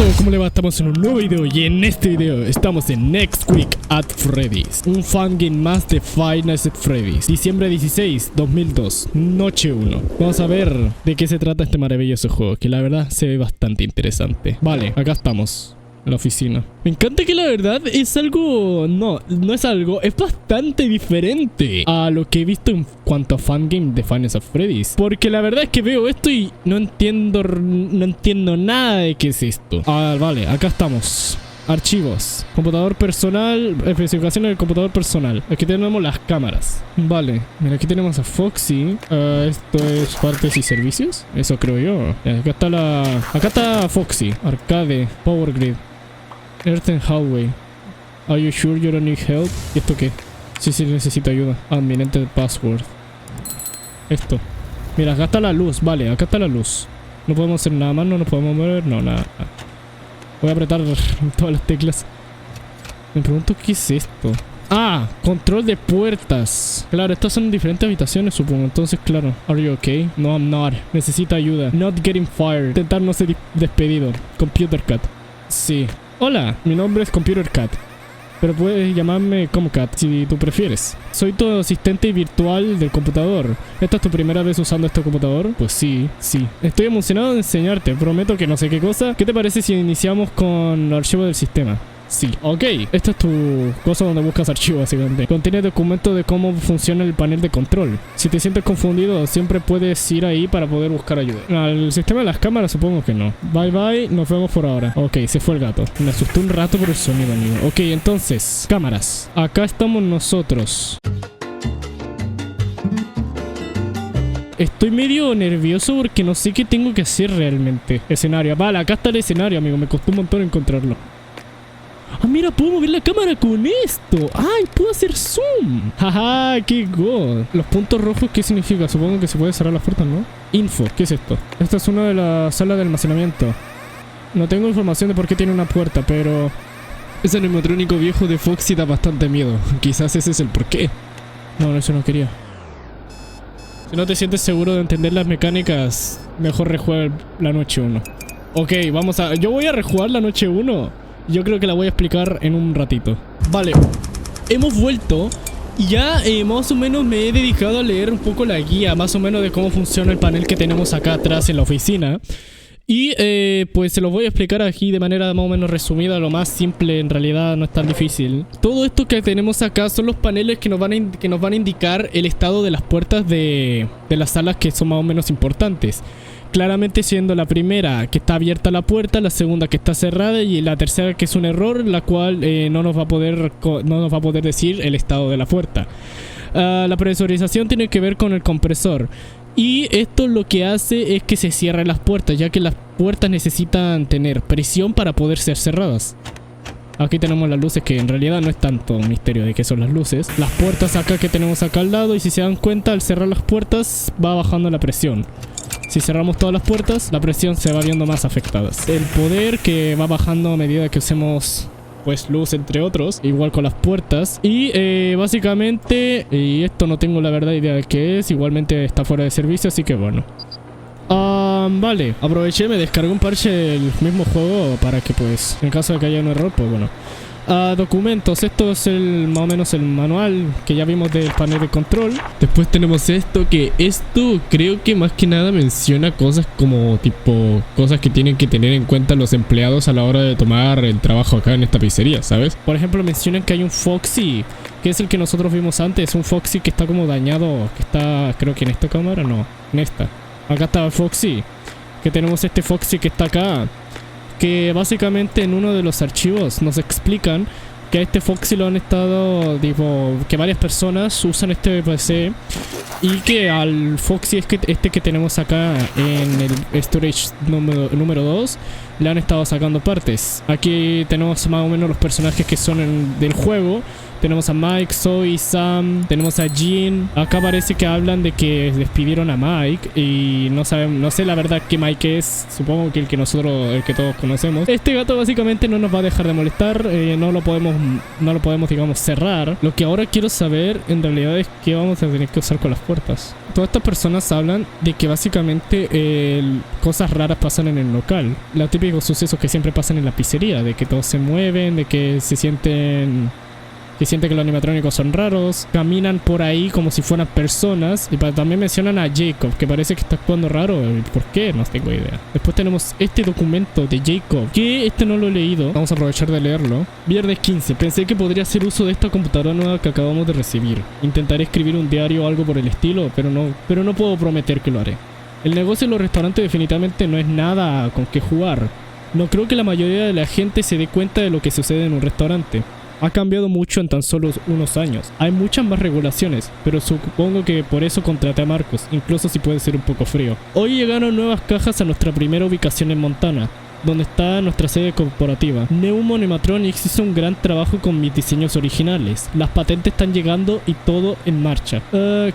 todos, ¿cómo le va? Estamos en un nuevo video y en este video estamos en Next Week at Freddy's, un fangame más de Five Nights at Freddy's. Diciembre 16, 2002, noche 1. Vamos a ver de qué se trata este maravilloso juego, que la verdad se ve bastante interesante. Vale, acá estamos en la oficina. Me encanta que la verdad es algo... No es algo, es bastante diferente a lo que he visto en cuanto a fangame de Five Nights at Freddy's. Porque la verdad es que veo esto y no entiendo nada de qué es esto. Ah, vale, acá estamos. Archivos, computador personal, especificaciones del computador personal. Aquí tenemos las cámaras. Vale, mira, aquí tenemos a Foxy. Esto es partes y servicios, eso creo yo. Acá está Foxy. Arcade, Power Grid, Earth and Hallway. Are you sure you don't need help? ¿Y esto qué? Sí, necesito ayuda. Admin, password. Esto. Mira, acá está la luz. Vale, acá está la luz. No podemos hacer nada más, no nos podemos mover. No, nada. Voy a apretar todas las teclas. Me pregunto qué es esto. Ah, control de puertas. Claro, estas son diferentes habitaciones, supongo. Entonces, claro. Are you okay? No, I'm not. Necesito ayuda. Not getting fired. Intentar no ser despedido. Computer Cat. Sí. Hola, mi nombre es Computer Cat, pero puedes llamarme Comcat si tú prefieres. Soy tu asistente virtual del computador. ¿Esta es tu primera vez usando este computador? Pues sí. Estoy emocionado de enseñarte. Prometo que no sé qué cosa. ¿Qué te parece si iniciamos con el archivo del sistema? Sí. Ok. Esta es tu cosa donde buscas archivos, básicamente. Contiene documentos de cómo funciona el panel de control. Si te sientes confundido, siempre puedes ir ahí para poder buscar ayuda. Al sistema de las cámaras, supongo que no. Bye, nos vemos por ahora. Ok, se fue el gato. Me asusté un rato por el sonido, amigo. Ok, entonces, cámaras. Acá estamos nosotros. Estoy medio nervioso porque no sé qué tengo que hacer realmente. Escenario. Vale, acá está el escenario, amigo. Me costó un montón encontrarlo. Ah, mira, puedo mover la cámara con esto. ¡Ay, puedo hacer zoom! ¡Jaja! ¡Qué god! Los puntos rojos, ¿qué significa? Supongo que se puede cerrar las puertas, ¿no? Info, ¿qué es esto? Esta es una de las salas de almacenamiento. No tengo información de por qué tiene una puerta, pero... ese animatrónico viejo de Foxy da bastante miedo. Quizás ese es el porqué. No, eso no quería. Si no te sientes seguro de entender las mecánicas, mejor rejuega la noche 1. Ok, vamos a... yo voy a rejugar la noche 1. Yo creo que la voy a explicar en un ratito. Vale, hemos vuelto. Y ya más o menos me he dedicado a leer un poco la guía, más o menos de cómo funciona el panel que tenemos acá atrás en la oficina. Y pues se los voy a explicar aquí de manera más o menos resumida, lo más simple, en realidad no es tan difícil. Todo esto que tenemos acá son los paneles que nos van a indicar el estado de las puertas de las salas que son más o menos importantes. Claramente siendo la primera que está abierta la puerta, la segunda que está cerrada y la tercera que es un error, la cual no nos va a poder decir el estado de la puerta. La presurización tiene que ver con el compresor. Y esto lo que hace es que se cierren las puertas, ya que las puertas necesitan tener presión para poder ser cerradas. Aquí tenemos las luces, que en realidad no es tanto un misterio de qué son las luces. Las puertas acá que tenemos acá al lado, y si se dan cuenta, al cerrar las puertas va bajando la presión. Si cerramos todas las puertas, la presión se va viendo más afectada. El poder que va bajando a medida que usemos pues luz, entre otros, igual con las puertas. Y básicamente, y esto no tengo la verdad idea de qué es, igualmente está fuera de servicio, así que bueno. Vale, aproveché, me descargué un parche del mismo juego para que pues, en caso de que haya un error, pues bueno. Documentos, esto es más o menos el manual que ya vimos del panel de control. Después tenemos esto, que esto creo que más que nada menciona cosas como tipo cosas que tienen que tener en cuenta los empleados a la hora de tomar el trabajo acá en esta pizzería, ¿sabes? Por ejemplo, mencionan que hay un Foxy, que es el que nosotros vimos antes, un Foxy que está como dañado, que está, creo que en esta cámara, no, en esta. Acá está el Foxy, que tenemos este Foxy que está acá. Que básicamente en uno de los archivos nos explican que a este Foxy lo han estado, tipo, que varias personas usan este PC. Y que al Foxy este que tenemos acá en el storage número 2 le han estado sacando partes. Aquí tenemos más o menos los personajes que son del juego. Tenemos a Mike, Zoe, Sam, tenemos a Jean. Acá parece que hablan de que despidieron a Mike y no sé la verdad qué Mike es. Supongo que el que todos conocemos. Este gato básicamente no nos va a dejar de molestar, no lo podemos digamos cerrar. Lo que ahora quiero saber en realidad es qué vamos a tener que usar con las puertas. Todas estas personas hablan de que básicamente cosas raras pasan en el local. Los típicos sucesos que siempre pasan en la pizzería, de que todos se mueven, de que sienten que los animatrónicos son raros, caminan por ahí como si fueran personas. Y también mencionan a Jacob, que parece que está actuando raro. ¿Por qué? No tengo idea. Después tenemos este documento de Jacob, que este no lo he leído. Vamos a aprovechar de leerlo. Viernes 15. Pensé que podría hacer uso de esta computadora nueva que acabamos de recibir. Intentaré escribir un diario o algo por el estilo, pero no puedo prometer que lo haré. El negocio de los restaurantes definitivamente no es nada con que jugar. No creo que la mayoría de la gente se dé cuenta de lo que sucede en un restaurante. Ha cambiado mucho en tan solo unos años. Hay muchas más regulaciones, pero supongo que por eso contraté a Marcus, incluso si puede ser un poco frío. Hoy llegaron nuevas cajas a nuestra primera ubicación en Montana, donde está nuestra sede corporativa. Neumo Animatronics hizo un gran trabajo con mis diseños originales. Las patentes están llegando y todo en marcha.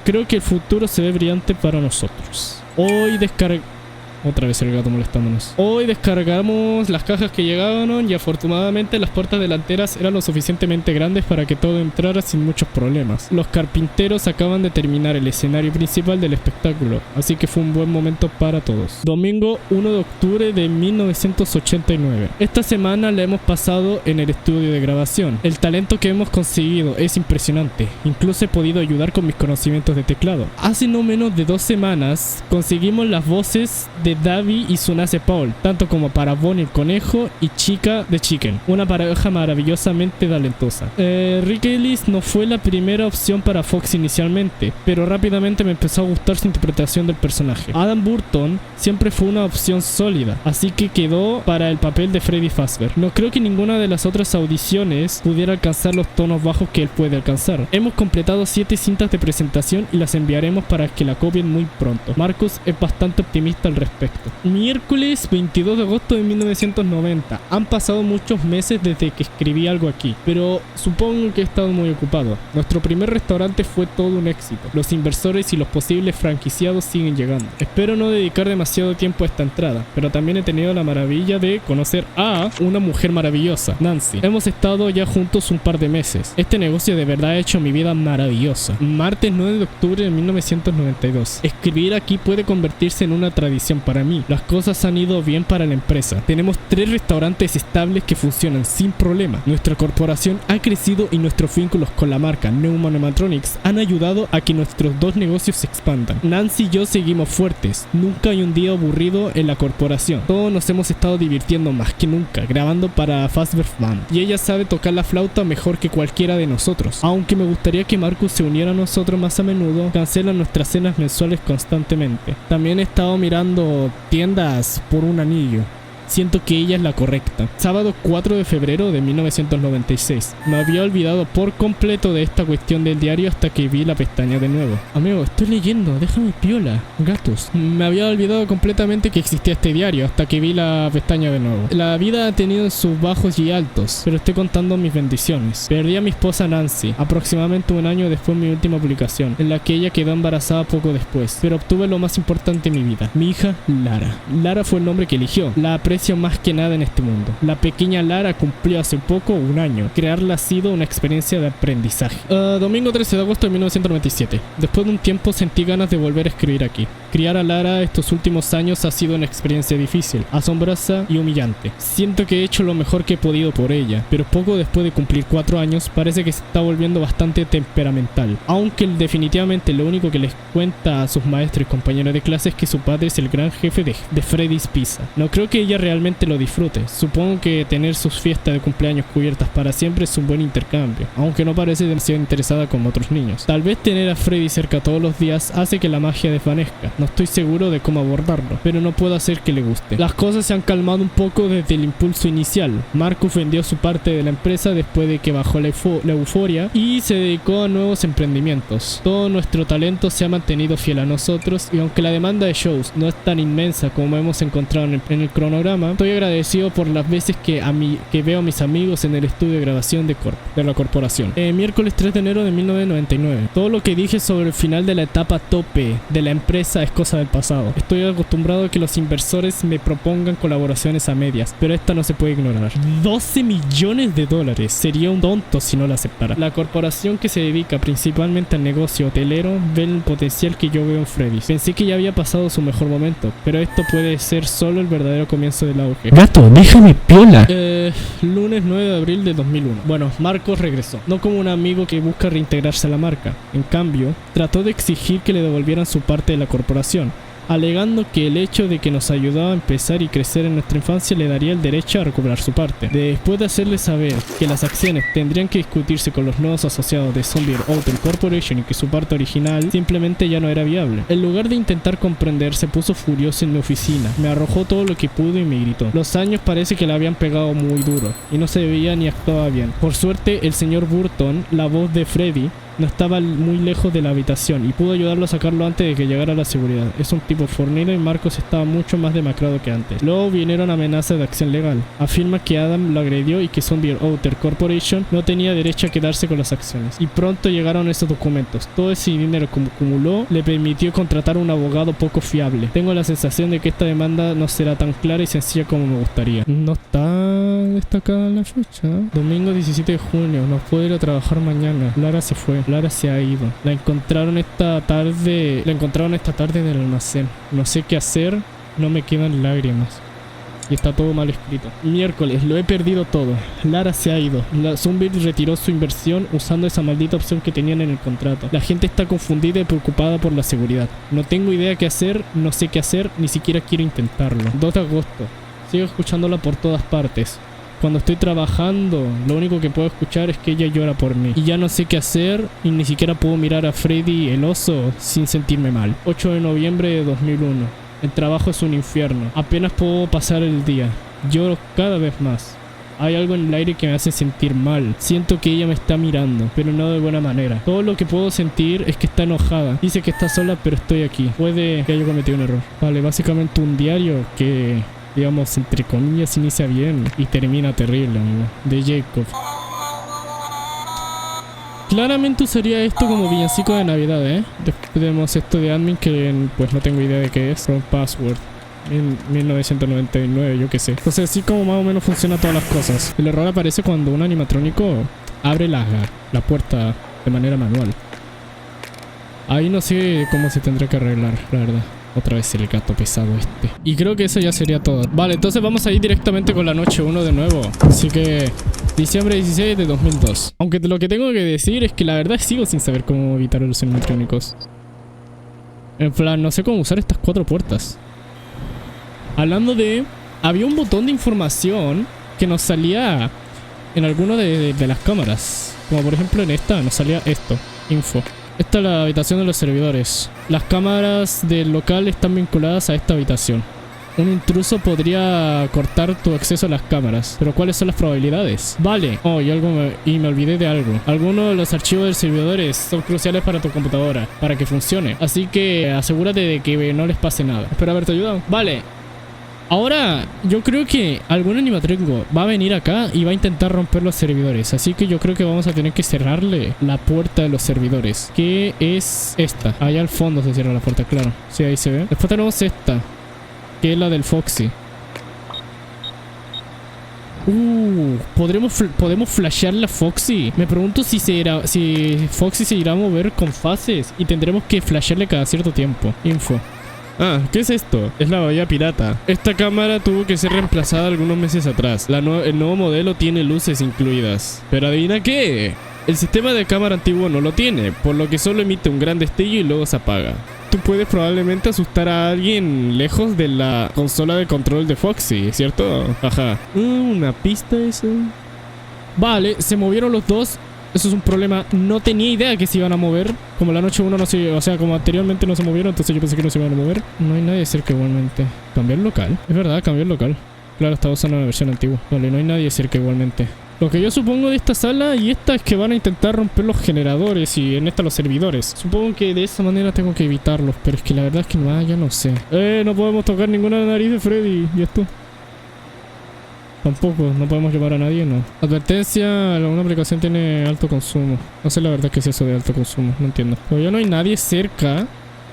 Creo que el futuro se ve brillante para nosotros. Hoy Otra vez el gato molestándonos. Hoy descargamos las cajas que llegaron y afortunadamente las puertas delanteras eran lo suficientemente grandes para que todo entrara sin muchos problemas. Los carpinteros acaban de terminar el escenario principal del espectáculo, así que fue un buen momento para todos. Domingo 1 de octubre de 1989. Esta semana la hemos pasado en el estudio de grabación. El talento que hemos conseguido es impresionante. Incluso he podido ayudar con mis conocimientos de teclado. Hace no menos de 2 semanas conseguimos las voces de Davi y Tsunase Paul, tanto como para Bonnie el conejo y Chica de Chicken, una pareja maravillosamente talentosa. Rick Ellis no fue la primera opción para Fox inicialmente, pero rápidamente me empezó a gustar su interpretación del personaje. Adam Burton siempre fue una opción sólida, así que quedó para el papel de Freddy Fazbear. No creo que ninguna de las otras audiciones pudiera alcanzar los tonos bajos que él puede alcanzar. Hemos completado 7 cintas de presentación y las enviaremos para que la copien muy pronto. Marcus es bastante optimista al respecto. Miércoles 22 de agosto de 1990. Han pasado muchos meses desde que escribí algo aquí, pero supongo que he estado muy ocupado. Nuestro primer restaurante fue todo un éxito. Los inversores y los posibles franquiciados siguen llegando. Espero no dedicar demasiado tiempo a esta entrada, pero también he tenido la maravilla de conocer a una mujer maravillosa, Nancy. Hemos estado ya juntos un par de meses. Este negocio de verdad ha hecho mi vida maravillosa. Martes 9 de octubre de 1992. Escribir aquí puede convertirse en una tradición para mí. Las cosas han ido bien para la empresa. Tenemos 3 restaurantes estables que funcionan sin problema. Nuestra corporación ha crecido y nuestros vínculos con la marca Neumo Animatronics han ayudado a que nuestros 2 negocios se expandan. Nancy y yo seguimos fuertes. Nunca hay un día aburrido en la corporación. Todos nos hemos estado divirtiendo más que nunca, grabando para Fazbear Band. Y ella sabe tocar la flauta mejor que cualquiera de nosotros. Aunque me gustaría que Marcus se uniera a nosotros más a menudo, cancelan nuestras cenas mensuales constantemente. También he estado mirando tiendas por un anillo. Siento que ella es la correcta. Sábado 4 de febrero de 1996. Me había olvidado por completo de esta cuestión del diario hasta que vi la pestaña de nuevo. Amigo, estoy leyendo, déjame piola. Gatos. Me había olvidado completamente que existía este diario hasta que vi la pestaña de nuevo. La vida ha tenido sus bajos y altos, pero estoy contando mis bendiciones. Perdí a mi esposa Nancy, aproximadamente un año después de mi última publicación, en la que ella quedó embarazada poco después, pero obtuve lo más importante en mi vida, mi hija Lara. Lara fue el nombre que eligió. La aprecio más que nada en este mundo. La pequeña Lara cumplió hace poco un año. Crearla ha sido una experiencia de aprendizaje. Domingo 13 de agosto de 1997. Después de un tiempo sentí ganas de volver a escribir aquí. Criar a Lara estos últimos años ha sido una experiencia difícil, asombrosa y humillante. Siento que he hecho lo mejor que he podido por ella, pero poco después de cumplir 4 años parece que se está volviendo bastante temperamental. Aunque definitivamente lo único que les cuenta a sus maestros y compañeros de clase es que su padre es el gran jefe de Freddy's Pizza. No creo que ella realmente lo disfrute. Supongo que tener sus fiestas de cumpleaños cubiertas para siempre es un buen intercambio, aunque no parece demasiado interesada como otros niños. Tal vez tener a Freddy cerca todos los días hace que la magia desvanezca. No estoy seguro de cómo abordarlo, pero no puedo hacer que le guste. Las cosas se han calmado un poco desde el impulso inicial. Marcus vendió su parte de la empresa después de que bajó la euforia y se dedicó a nuevos emprendimientos. Todo nuestro talento se ha mantenido fiel a nosotros y aunque la demanda de shows no es tan inmensa como hemos encontrado en el cronograma, estoy agradecido por las veces que veo a mis amigos en el estudio de grabación de la corporación. Miércoles 3 de enero de 1999. Todo lo que dije sobre el final de la etapa tope de la empresa es cosa del pasado. Estoy acostumbrado a que los inversores me propongan colaboraciones a medias, pero esta no se puede ignorar. 12 millones de dólares. Sería un tonto si no la aceptara. La corporación que se dedica principalmente al negocio hotelero ve el potencial que yo veo en Freddy's. Pensé que ya había pasado su mejor momento, pero esto puede ser solo el verdadero comienzo del auge. Gato, déjame piola. Lunes 9 de abril de 2001. Bueno, Marcos regresó. No como un amigo que busca reintegrarse a la marca. En cambio, trató de exigir que le devolvieran su parte de la corporación, alegando que el hecho de que nos ayudaba a empezar y crecer en nuestra infancia le daría el derecho a recuperar su parte. Después de hacerle saber que las acciones tendrían que discutirse con los nuevos asociados de Zombie Hotel Corporation y que su parte original simplemente ya no era viable, en lugar de intentar comprender, se puso furioso en mi oficina, me arrojó todo lo que pudo y me gritó. Los años parece que le habían pegado muy duro y no se veía ni actuaba bien. Por suerte, el señor Burton, la voz de Freddy, no estaba muy lejos de la habitación y pudo ayudarlo a sacarlo antes de que llegara la seguridad. Es un tipo fornido y Marcos estaba mucho más demacrado que antes. Luego vinieron amenazas de acción legal. Afirma que Adam lo agredió y que Zombie Outer Corporation no tenía derecho a quedarse con las acciones. Y pronto llegaron esos documentos. Todo ese dinero que acumuló le permitió contratar a un abogado poco fiable. Tengo la sensación de que esta demanda no será tan clara y sencilla como me gustaría. No está destacada la fecha. Domingo 17 de junio. No puedo ir a trabajar mañana. Lara se fue. Lara se ha ido. La encontraron esta tarde en el almacén. No sé qué hacer. No me quedan lágrimas. Y está todo mal escrito. Miércoles, lo he perdido todo. Lara se ha ido. La Zombie retiró su inversión usando esa maldita opción que tenían en el contrato. La gente está confundida y preocupada por la seguridad. No tengo idea qué hacer, no sé qué hacer, ni siquiera quiero intentarlo. 2 de agosto. Sigo escuchándola por todas partes. Cuando estoy trabajando, lo único que puedo escuchar es que ella llora por mí. Y ya no sé qué hacer y ni siquiera puedo mirar a Freddy el oso sin sentirme mal. 8 de noviembre de 2001. El trabajo es un infierno. Apenas puedo pasar el día. Lloro cada vez más. Hay algo en el aire que me hace sentir mal. Siento que ella me está mirando, pero no de buena manera. Todo lo que puedo sentir es que está enojada. Dice que está sola, pero estoy aquí. Puede que haya cometido un error. Vale, básicamente un diario que, digamos, entre comillas, inicia bien y termina terrible, amigo. De Jacob. Claramente usaría esto como villancico de Navidad, ¿eh? Después tenemos esto de admin que pues no tengo idea de qué es. From Password. En 1999, yo qué sé. Entonces así como más o menos funciona todas las cosas. El error aparece cuando un animatrónico abre la puerta de manera manual. Ahí no sé cómo se tendrá que arreglar, la verdad. Otra vez el gato pesado este. Y creo que eso ya sería todo. Vale, entonces vamos a ir directamente con la noche 1 de nuevo. Así que diciembre 16 de 2002. Aunque lo que tengo que decir es que la verdad sigo sin saber cómo evitar los animatrónicos. En plan, no sé cómo usar estas 4 puertas. Hablando de... Había un botón de información que nos salía en alguna de las cámaras. Como por ejemplo en esta nos salía esto. Info. Esta es la habitación de los servidores. Las cámaras del local están vinculadas a esta habitación. Un intruso podría cortar tu acceso a las cámaras. Pero ¿cuáles son las probabilidades? Vale. Oh, y me olvidé de algo. Algunos de los archivos de servidores son cruciales para tu computadora, para que funcione. Así que asegúrate de que no les pase nada. Espero haberte ayudado. Vale. Ahora, yo creo que algún animatrónico va a venir acá y va a intentar romper los servidores. Así que yo creo que vamos a tener que cerrarle la puerta de los servidores. Que es esta. Allá al fondo se cierra la puerta, claro. Sí, ahí se ve. Después tenemos esta. Que es la del Foxy. Podemos flashear la Foxy. Me pregunto si Foxy se irá a mover con fases. Y tendremos que flashearle cada cierto tiempo. Info. Ah, ¿qué es esto? Es la bahía pirata. Esta cámara tuvo que ser reemplazada algunos meses atrás. El nuevo modelo tiene luces incluidas. Pero adivina qué. El sistema de cámara antiguo no lo tiene, por lo que solo emite un gran destello y luego se apaga. Tú puedes probablemente asustar a alguien lejos de la consola de control de Foxy, ¿cierto? Ajá. Una pista eso. Vale, se movieron los dos. Eso es un problema. No tenía idea que se iban a mover. Como la noche 1 no se... O sea, como anteriormente no se movieron, entonces yo pensé que no se iban a mover. No hay nadie cerca igualmente. ¿Cambiar local? Es verdad, cambiar local. Claro, estaba usando la versión antigua. Vale, no hay nadie cerca igualmente. Lo que yo supongo de esta sala y esta es que van a intentar romper los generadores y en esta los servidores. Supongo que de esa manera tengo que evitarlos, pero es que la verdad es que ya no sé. No podemos tocar ninguna nariz de Freddy. ¿Y esto? Tampoco, no podemos llamar a nadie, no. Advertencia, una aplicación tiene alto consumo. No sé la verdad qué es eso de alto consumo, no entiendo. Pero ya no hay nadie cerca.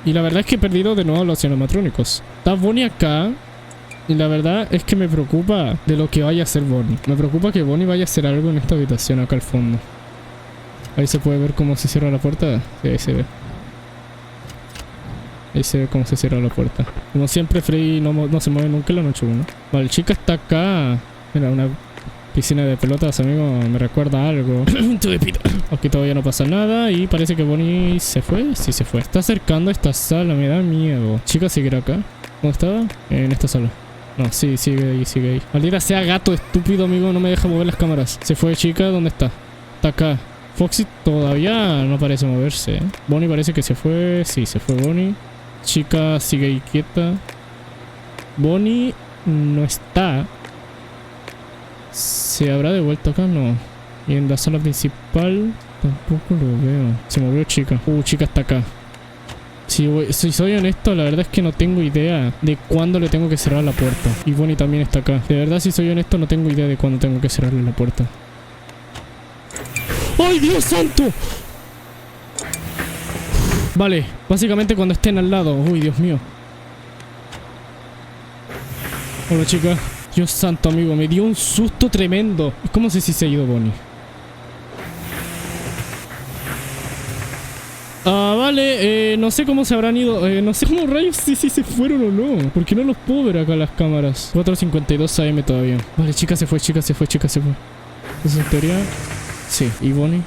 Y la verdad es que he perdido de nuevo a los animatrónicos. Está Bonnie acá. Y la verdad es que me preocupa de lo que vaya a hacer Bonnie. Me preocupa que Bonnie vaya a hacer algo en esta habitación acá al fondo. Ahí se puede ver cómo se cierra la puerta. Sí, ahí se ve. Ahí se ve cómo se cierra la puerta. Como siempre, Freddy no se mueve nunca en la noche 1. Vale, chica está acá. Mira, una piscina de pelotas, amigo. Me recuerda a algo. Aquí todavía no pasa nada. Y parece que Bonnie se fue. Sí, se fue. Está acercando a esta sala. Me da miedo. Chica, ¿seguirá acá? ¿Dónde estaba? En esta sala. No, sí, sigue ahí, sigue ahí. Maldita sea, gato estúpido, amigo. No me deja mover las cámaras. Se fue, chica. ¿Dónde está? Está acá. Foxy todavía no parece moverse, ¿eh? Bonnie parece que se fue. Sí, se fue Bonnie. Chica sigue ahí quieta. Bonnie no está. ¿Se habrá devuelto acá? No. Y en la sala principal tampoco lo veo. Se movió chica. Chica está acá. Si soy honesto, la verdad es que no tengo idea de cuándo le tengo que cerrar la puerta. Y Bonnie también está acá. De verdad, si soy honesto, no tengo idea de cuándo tengo que cerrarle la puerta. ¡Ay, Dios santo! Vale, básicamente cuando estén al lado. Uy, Dios mío. Hola, chica. Dios santo, amigo. Me dio un susto tremendo. ¿Cómo sé si se ha ido Bonnie? Vale. No sé cómo se habrán ido. No sé cómo rayos si se fueron o no. Porque no los puedo ver acá las cámaras. 4:52 AM todavía. Vale, chica se fue, chica se fue, chica se fue. Entonces, en teoría... Sí, y Bonnie.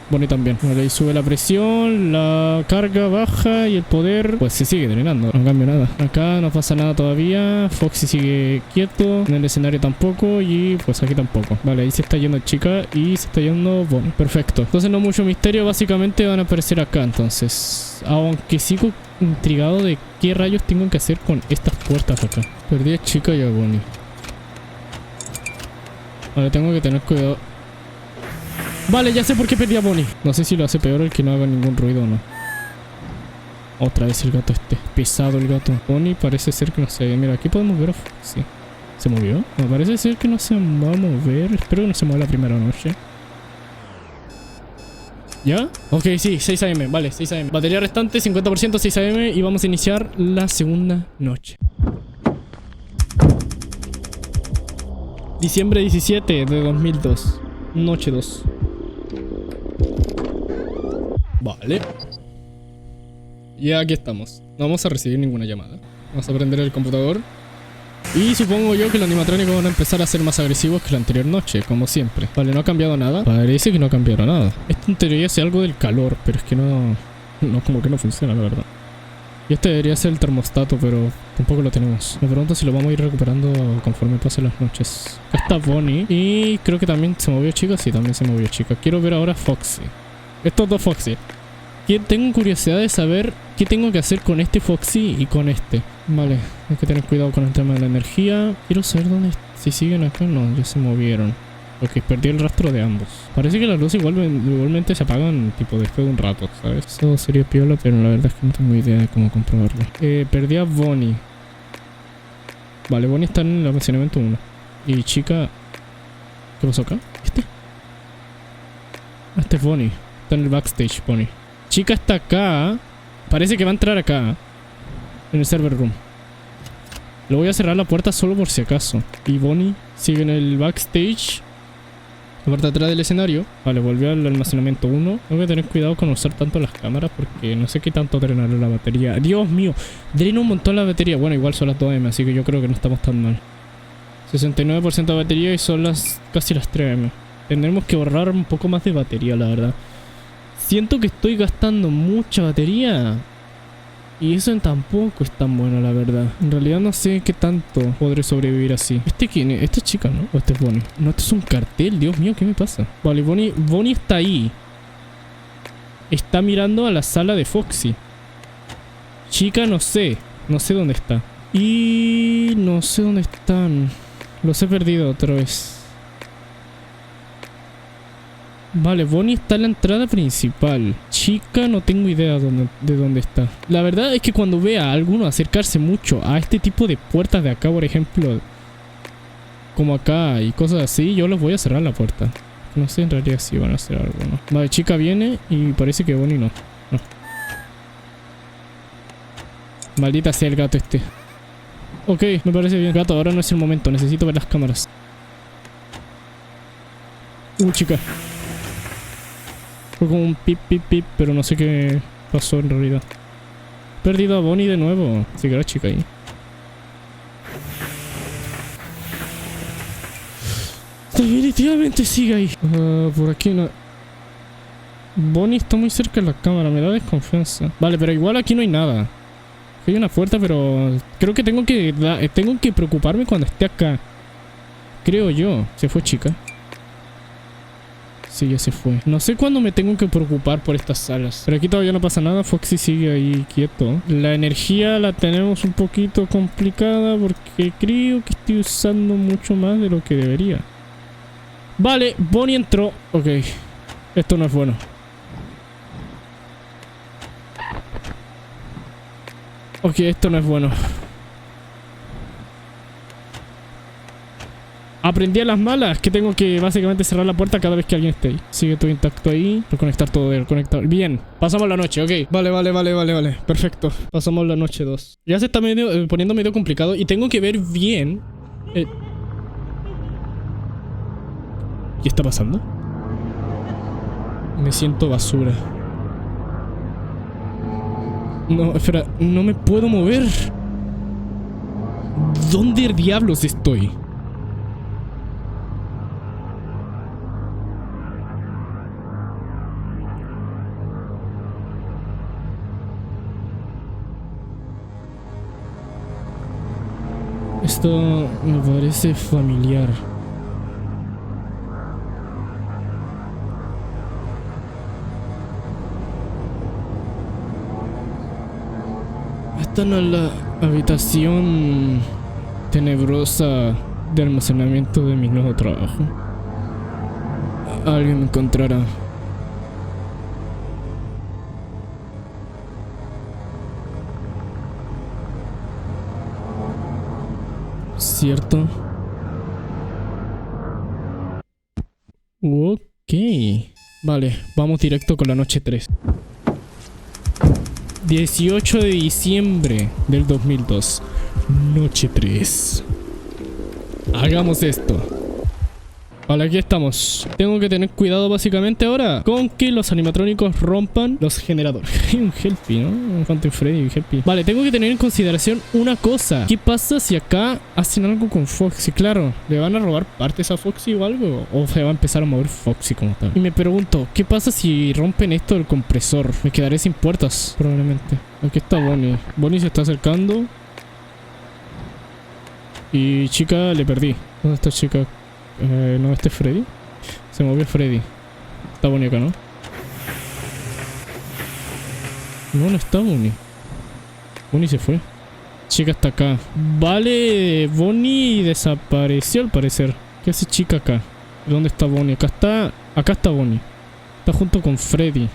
Bonnie también. Vale, ahí sube la presión, la carga baja y el poder pues se sigue drenando. No cambia nada. Acá no pasa nada todavía. Foxy sigue quieto. En el escenario tampoco. Y pues aquí tampoco. Vale, ahí se está yendo chica y se está yendo Bonnie. Perfecto. Entonces no mucho misterio. Básicamente van a aparecer acá entonces. Aunque sigo intrigado de qué rayos tengo que hacer con estas puertas acá. Perdí a chica y a Bonnie. Vale, tengo que tener cuidado. Vale, ya sé por qué perdí a Bonnie. No sé si lo hace peor el que no haga ningún ruido o no. Otra vez el gato este. Pesado el gato. Bonnie parece ser que no se... Mira, aquí podemos ver... Sí. ¿Se movió? Me parece ser que no se va a mover. Espero que no se mueva la primera noche. ¿Ya? Ok, sí, 6 AM. Vale, 6 AM. Batería restante, 50%, 6 AM. Y vamos a iniciar la segunda noche. Diciembre 17 de 2002. Noche 2. Vale. Y aquí estamos. No vamos a recibir ninguna llamada. Vamos a prender el computador. Y supongo yo que los animatrónicos van a empezar a ser más agresivos que la anterior noche, como siempre. Vale, no ha cambiado nada. Parece que no ha cambiado nada. Esto en teoría hace algo del calor, pero es que no, como que no funciona, la verdad. Y este debería ser el termostato, pero tampoco lo tenemos. Me pregunto si lo vamos a ir recuperando conforme pasen las noches. Acá está Bonnie. Y creo que también se movió chica. Sí, también se movió chica. Quiero ver ahora Foxy. Estos dos Foxy. Tengo curiosidad de saber qué tengo que hacer con este Foxy y con este. Vale, hay que tener cuidado con el tema de la energía. Quiero saber dónde... Si siguen acá, no, ya se movieron. Ok, perdí el rastro de ambos. Parece que las luces igualmente se apagan tipo después de un rato, ¿sabes? Eso sería piola, pero la verdad es que no tengo idea de cómo comprobarlo. Perdí a Bonnie. Vale, Bonnie está en el almacenamiento 1. Y chica... ¿Qué pasó acá? Este es Bonnie. Está en el backstage, Bonnie. Chica está acá. Parece que va a entrar acá. En el server room. Le voy a cerrar la puerta solo por si acaso. Y Bonnie sigue en el backstage. La parte de atrás del escenario. Vale, volvió al almacenamiento 1. Tengo que tener cuidado con usar tanto las cámaras porque no sé qué tanto drenará la batería. Dios mío, drena un montón la batería. Bueno, igual son las 2 AM, así que yo creo que no estamos tan mal. 69% de batería y son casi las 3 AM. Tendremos que ahorrar un poco más de batería, la verdad. Siento que estoy gastando mucha batería. Y eso tampoco es tan bueno, la verdad. En realidad no sé qué tanto podré sobrevivir así. ¿Este quién es? ¿Esta es chica, no? ¿O este es Bonnie? No, este es un cartel. Dios mío, ¿qué me pasa? Vale, Bonnie está ahí. Está mirando a la sala de Foxy. Chica, no sé. No sé dónde está. Y... no sé dónde están. Los he perdido otra vez. Vale, Bonnie está en la entrada principal. Chica, no tengo idea de dónde está. La verdad es que cuando vea a alguno acercarse mucho a este tipo de puertas de acá, por ejemplo, como acá y cosas así, yo les voy a cerrar la puerta. No sé en realidad si van a hacer algo, ¿no? Vale, chica viene y parece que Bonnie no. Maldita sea el gato este. Ok, me parece bien. Gato, ahora no es el momento. Necesito ver las cámaras. Chica. Fue como un pip, pip, pip. Pero no sé qué pasó en realidad. He perdido a Bonnie de nuevo. Sí que era chica ahí. Definitivamente sigue ahí. Por aquí no. Bonnie está muy cerca de la cámara. Me da desconfianza. Vale, pero igual aquí no hay nada. Hay una puerta, pero creo que tengo que preocuparme cuando esté acá. Creo yo. Se fue, chica. Sí, ya se fue. No sé cuándo me tengo que preocupar por estas salas. Pero aquí todavía no pasa nada. Foxy sigue ahí quieto. La energía la tenemos un poquito complicada porque creo que estoy usando mucho más de lo que debería. Vale, Bonnie entró. Ok. Esto no es bueno. Ok, esto no es bueno. Aprendí a las malas que tengo que básicamente cerrar la puerta cada vez que alguien esté ahí. Sigue todo intacto ahí. Reconectar todo, reconectar. Bien, pasamos la noche, ok. Vale. Perfecto. Pasamos la noche 2. Ya se está poniendo medio complicado y tengo que ver bien. ¿Qué está pasando? Me siento basura. No, espera, no me puedo mover. ¿Dónde diablos estoy? Esto me parece familiar. Esta no es la habitación tenebrosa de almacenamiento de mi nuevo trabajo. Alguien me encontrará. ¿Cierto? Ok. Vale, vamos directo con la noche 3. 18 de diciembre del 2002. Noche 3. Hagamos esto. Vale, aquí estamos. Tengo que tener cuidado básicamente ahora con que los animatrónicos rompan los generadores. Hay un Helpy, ¿no? Un Phantom Freddy y Helpy. Vale, tengo que tener en consideración una cosa. ¿Qué pasa si acá hacen algo con Foxy? Claro, ¿le van a robar partes a Foxy o algo? ¿O se va a empezar a mover Foxy como tal? Y me pregunto, ¿qué pasa si rompen esto del compresor? Me quedaré sin puertas, probablemente. Aquí está Bonnie. Bonnie se está acercando. Y chica, le perdí. ¿Dónde está chica? No, este es Freddy. Se movió Freddy. Está Bonnie acá, ¿no? No está Bonnie. Bonnie se fue. Chica está acá. Vale, Bonnie desapareció al parecer. ¿Qué hace chica acá? ¿Dónde está Bonnie? Acá está Bonnie. Está junto con Freddy.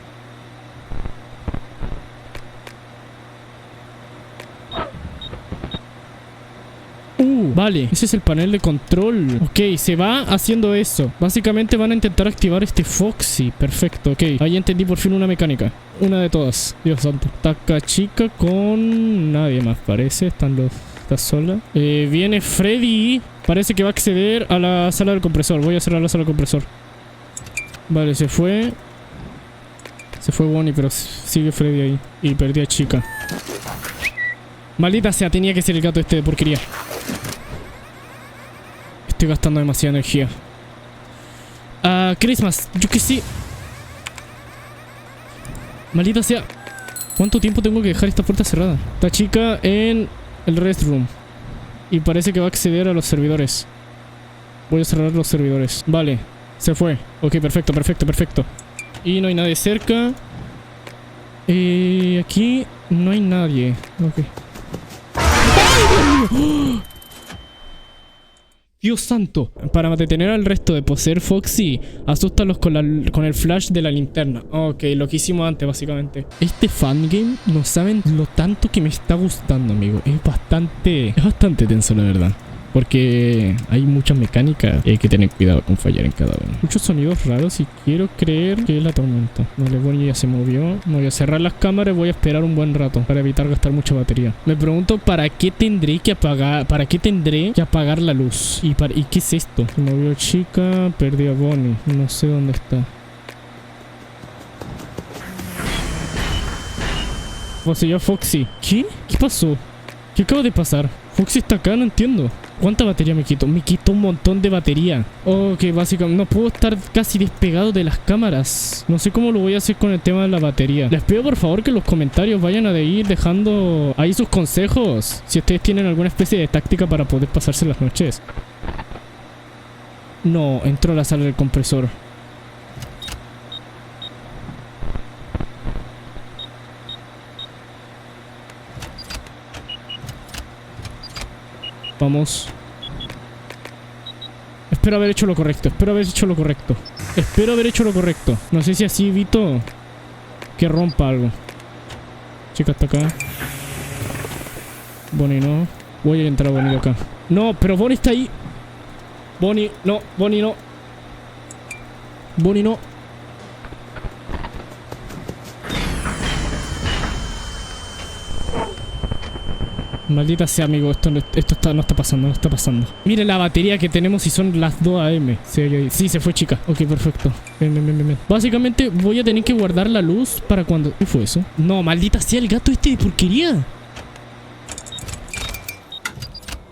Vale, ese es el panel de control. Ok, se va haciendo eso. Básicamente van a intentar activar este Foxy. Perfecto, ok. Ahí entendí por fin una mecánica. Una de todas. Dios santo. Taca chica con nadie más, parece. Está sola. Viene Freddy. Parece que va a acceder a la sala del compresor. Voy a cerrar la sala del compresor. Vale, se fue. Se fue Bonnie, pero sigue Freddy ahí. Y perdí a chica. Maldita sea, tenía que ser el gato este de porquería. Estoy gastando demasiada energía. Christmas, yo que sí. Maldita sea. ¿Cuánto tiempo tengo que dejar esta puerta cerrada? Esta chica en el restroom. Y parece que va a acceder a los servidores. Voy a cerrar los servidores. Vale, se fue. Ok, perfecto. Y no hay nadie cerca. Aquí no hay nadie. Ok. ¡Oh! Dios santo. Para detener al resto de poseer Foxy, asústalos con el flash de la linterna. Ok, lo que hicimos antes básicamente. Este fangame, no saben lo tanto que me está gustando, amigo. Es bastante tenso, la verdad. Porque hay mucha mecánica y hay que tener cuidado con fallar en cada uno. Muchos sonidos raros y quiero creer que es la tormenta. Vale, Bonnie ya se movió. Voy a cerrar las cámaras y voy a esperar un buen rato para evitar gastar mucha batería. Me pregunto para qué tendré que apagar la luz. ¿Y qué es esto? Se movió chica, perdí a Bonnie. No sé dónde está. Poseyó a Foxy. ¿Qué? ¿Qué pasó? ¿Qué acaba de pasar? Foxy está acá, no entiendo. ¿Cuánta batería me quito? Me quito un montón de batería. Oh, que básicamente no puedo estar casi despegado de las cámaras. No sé cómo lo voy a hacer con el tema de la batería. Les pido por favor que en los comentarios vayan a ir dejando ahí sus consejos. Si ustedes tienen alguna especie de táctica para poder pasarse las noches. No, entró a la sala del compresor. Vamos. Espero haber hecho lo correcto. No sé si así evito que rompa algo. Chica está acá. Bonnie no. Voy a entrar a Bonnie de acá. No, pero Bonnie está ahí. Bonnie no. Maldita sea, amigo, esto no está pasando. Mire la batería que tenemos y son las 2 AM. Sí, se fue chica. Ok, perfecto. Ven. Básicamente voy a tener que guardar la luz para cuando... ¿Qué fue eso? No, maldita sea el gato este de porquería.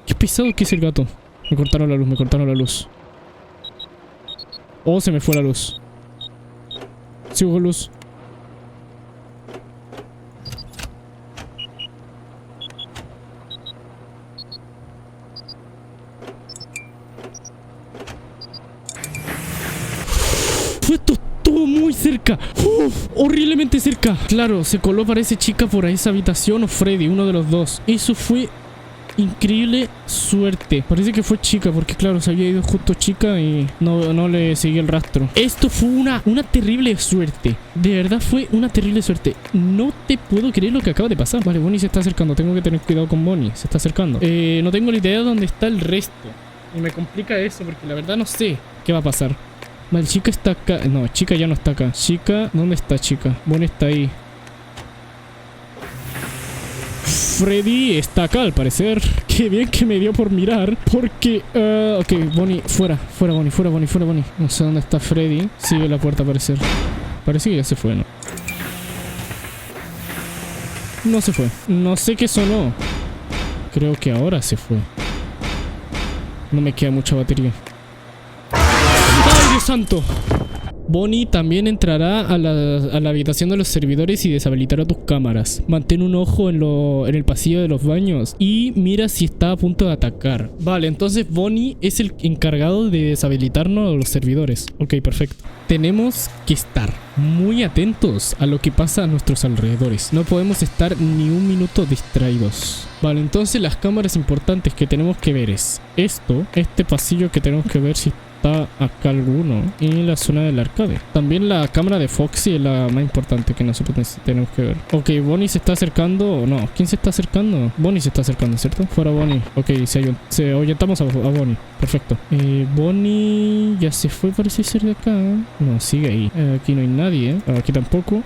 Qué pesado que es el gato. Me cortaron la luz. Oh, se me fue la luz. Sigo con luz. Esto estuvo muy cerca. Horriblemente cerca. Claro, se coló, parece, chica por ahí esa habitación o Freddy, uno de los dos. Eso fue increíble suerte. Parece que fue chica porque claro, se había ido justo chica y no le seguí el rastro. Esto fue una terrible suerte. De verdad fue una terrible suerte. No te puedo creer lo que acaba de pasar. Vale, Bonnie se está acercando. Tengo que tener cuidado con Bonnie. Se está acercando. No tengo ni idea de dónde está el resto. Y me complica eso porque la verdad no sé qué va a pasar. Vale, chica está acá. No, chica ya no está acá. Chica, ¿dónde está chica? Bonnie está ahí. Freddy está acá al parecer. Qué bien que me dio por mirar. Porque, ok, Bonnie, fuera Bonnie. No sé dónde está Freddy. Sigue la puerta a aparecer. Parece que ya se fue, ¿no? No se fue. No sé qué sonó. Creo que ahora se fue. No me queda mucha batería. ¡Ay, Dios santo! Bonnie también entrará a la habitación de los servidores y deshabilitará tus cámaras. Mantén un ojo en el pasillo de los baños y mira si está a punto de atacar. Vale, entonces Bonnie es el encargado de deshabilitarnos a los servidores. Ok, perfecto. Tenemos que estar muy atentos a lo que pasa a nuestros alrededores. No podemos estar ni un minuto distraídos. Vale, entonces las cámaras importantes que tenemos que ver es este pasillo que tenemos que ver si está acá alguno y la zona del arcade. También la cámara de Foxy es la más importante que nosotros tenemos que ver. Ok, Bonnie se está acercando o no. ¿Quién se está acercando? Bonnie se está acercando, ¿cierto? Fuera Bonnie. Ok, se ahuyentamos a Bonnie. Perfecto. Bonnie ya se fue, parece ser de acá. No, sigue ahí. Aquí no hay nadie. Aquí tampoco.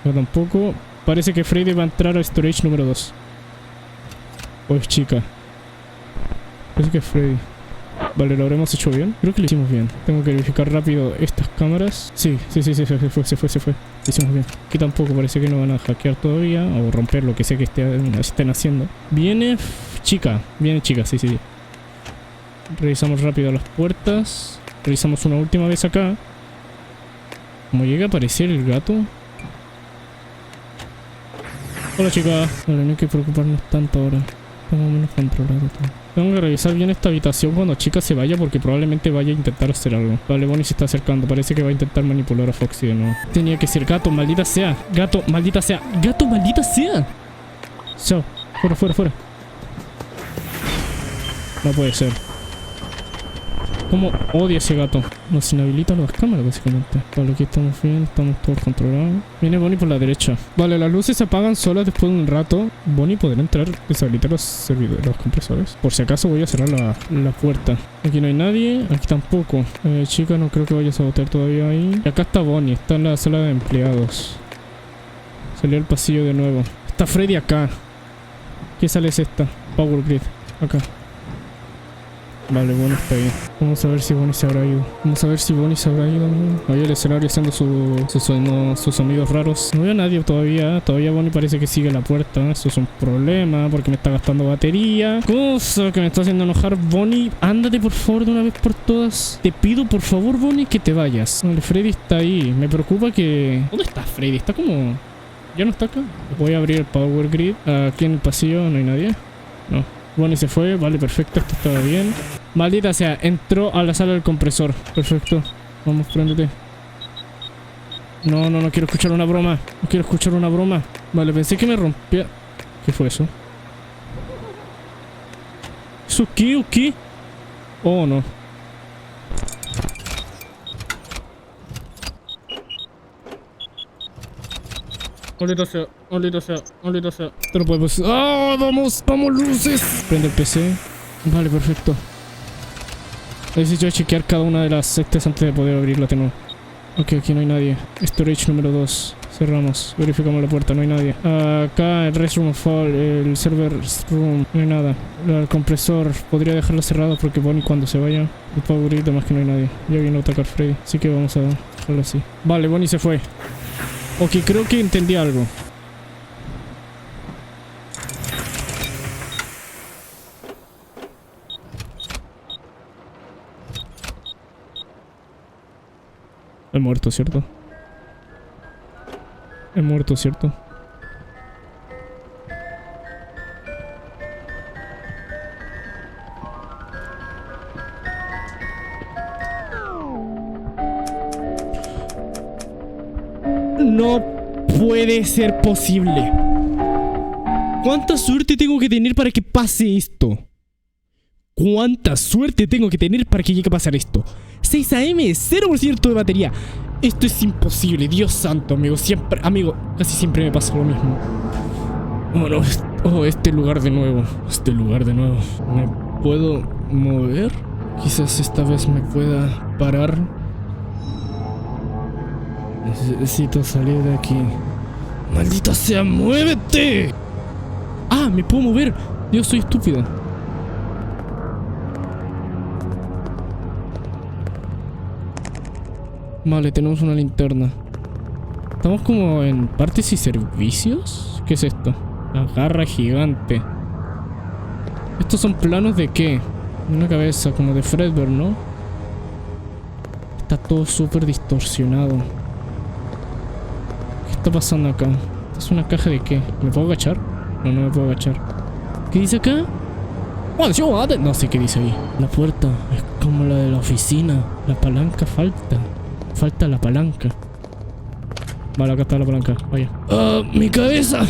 Acá tampoco. Parece que Freddy va a entrar al storage número 2. O es chica. Parece que es Freddy. Vale, ¿lo habremos hecho bien? Creo que lo hicimos bien. Tengo que verificar rápido estas cámaras. Sí, se fue. Lo hicimos bien. Aquí tampoco parece que no van a hackear todavía o romper lo que sea que estén haciendo. Viene chica, sí. Revisamos rápido las puertas. Revisamos una última vez acá. Como llega a aparecer el gato. Hola, chica. Vale, no hay que preocuparnos tanto ahora. Estamos menos controlado todo. Tengo que revisar bien esta habitación cuando chica se vaya porque probablemente vaya a intentar hacer algo. Vale, Bonnie se está acercando. Parece que va a intentar manipular a Foxy de nuevo. Tenía que ser gato, maldita sea. Gato, maldita sea. Gato, maldita sea. Chao. Fuera. No puede ser. Como odia ese gato. Nos inhabilita las cámaras, básicamente. Vale, aquí estamos bien. Estamos todos controlados. Viene Bonnie por la derecha. Vale, las luces se apagan solas después de un rato. Bonnie podrá entrar, deshabilitar los servidores, los compresores. Por si acaso voy a cerrar la puerta. Aquí no hay nadie. Aquí tampoco. Chica, no creo que vaya a sabotear todavía ahí. Y acá está Bonnie. Está en la sala de empleados. Salió al pasillo de nuevo. Está Freddy acá. ¿Qué sala es esta? Power Grid. Acá. Vale, bueno, está bien. Vamos a ver si Bonnie se habrá ido. Ahí el escenario haciendo sus sonidos raros. No veo a nadie todavía. Todavía Bonnie parece que sigue la puerta. Eso es un problema porque me está gastando batería. Cosa que me está haciendo enojar. Bonnie, ándate por favor de una vez por todas. Te pido por favor, Bonnie, que te vayas. Vale, Freddy está ahí. Me preocupa que... ¿Dónde está Freddy? Está como... ¿Ya no está acá? Voy a abrir el Power Grid. Aquí en el pasillo no hay nadie. No. Bonnie se fue, vale, perfecto, esto estaba bien. Maldita sea, entró a la sala del compresor. Perfecto, vamos, préndete. No quiero escuchar una broma. No quiero escuchar una broma. Vale, pensé que me rompía. ¿Qué fue eso? ¿Eso qué o qué? Oh, no. Maldita sea, maldita sea, maldita sea. Esto no podemos... ¡Ah! ¡Vamos! ¡Vamos, luces! Prende el PC. Vale, perfecto. Necesito chequear cada una de las sectas antes de poder abrirla de nuevo. Ok, aquí no hay nadie. Storage número 2. Cerramos. Verificamos la puerta, no hay nadie. Acá el restroom of all, el server room, no hay nada. El compresor, podría dejarlo cerrado porque Bonnie cuando se vaya, el power grid, además que no hay nadie. Ya vino a atacar Freddy, así que vamos a dejarlo así. Vale, Bonnie se fue. Ok, creo que entendí algo. He muerto, ¿cierto? He muerto, ¿cierto? No puede ser posible. ¿Cuánta suerte tengo que tener para que pase esto? ¿Cuánta suerte tengo que tener para que llegue a pasar esto? 6 AM, 0% de batería. Esto es imposible, Dios santo, amigo. Siempre, amigo, casi siempre me pasa lo mismo. Oh, no. Oh, este lugar de nuevo. Este lugar de nuevo. ¿Me puedo mover? Quizás esta vez me pueda parar. Necesito salir de aquí. ¡Maldita sea, muévete! ¡Ah, me puedo mover! Dios, soy estúpido. Vale, tenemos una linterna. Estamos como en partes y servicios. ¿Qué es esto? La garra gigante. ¿Estos son planos de qué? Una cabeza como de Fredbear, ¿no? Está todo súper distorsionado. ¿Qué está pasando acá? ¿Esto es una caja de qué? ¿Me puedo agachar? No, no me puedo agachar. ¿Qué dice acá? No sé qué dice ahí. La puerta es como la de la oficina. La palanca falta. Falta la palanca. Vale, acá está la palanca. Vaya. ¡Mi cabeza!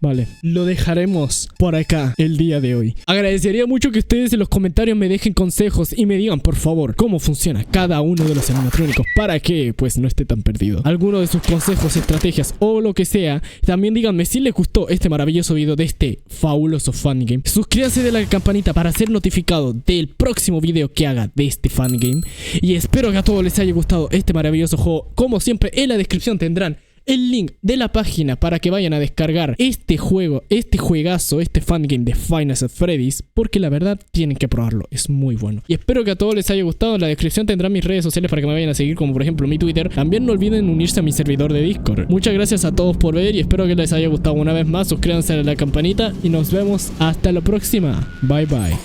Vale, lo dejaremos por acá el día de hoy. Agradecería mucho que ustedes en los comentarios me dejen consejos y me digan, por favor, cómo funciona cada uno de los animatrónicos para que, pues, no esté tan perdido. Alguno de sus consejos, estrategias o lo que sea. También díganme si les gustó este maravilloso video de este fabuloso fangame. Suscríbanse de la campanita para ser notificado del próximo video que haga de este fangame. Y espero que a todos les haya gustado este maravilloso juego. Como siempre, en la descripción tendrán el link de la página para que vayan a descargar este juego, este juegazo, este fangame de Five Nights at Freddy's, porque la verdad tienen que probarlo, es muy bueno. Y espero que a todos les haya gustado. En la descripción tendrán mis redes sociales para que me vayan a seguir, como por ejemplo mi Twitter. También no olviden unirse a mi servidor de Discord. Muchas gracias a todos por ver y espero que les haya gustado una vez más. Suscríbanse a la campanita y nos vemos hasta la próxima. Bye bye.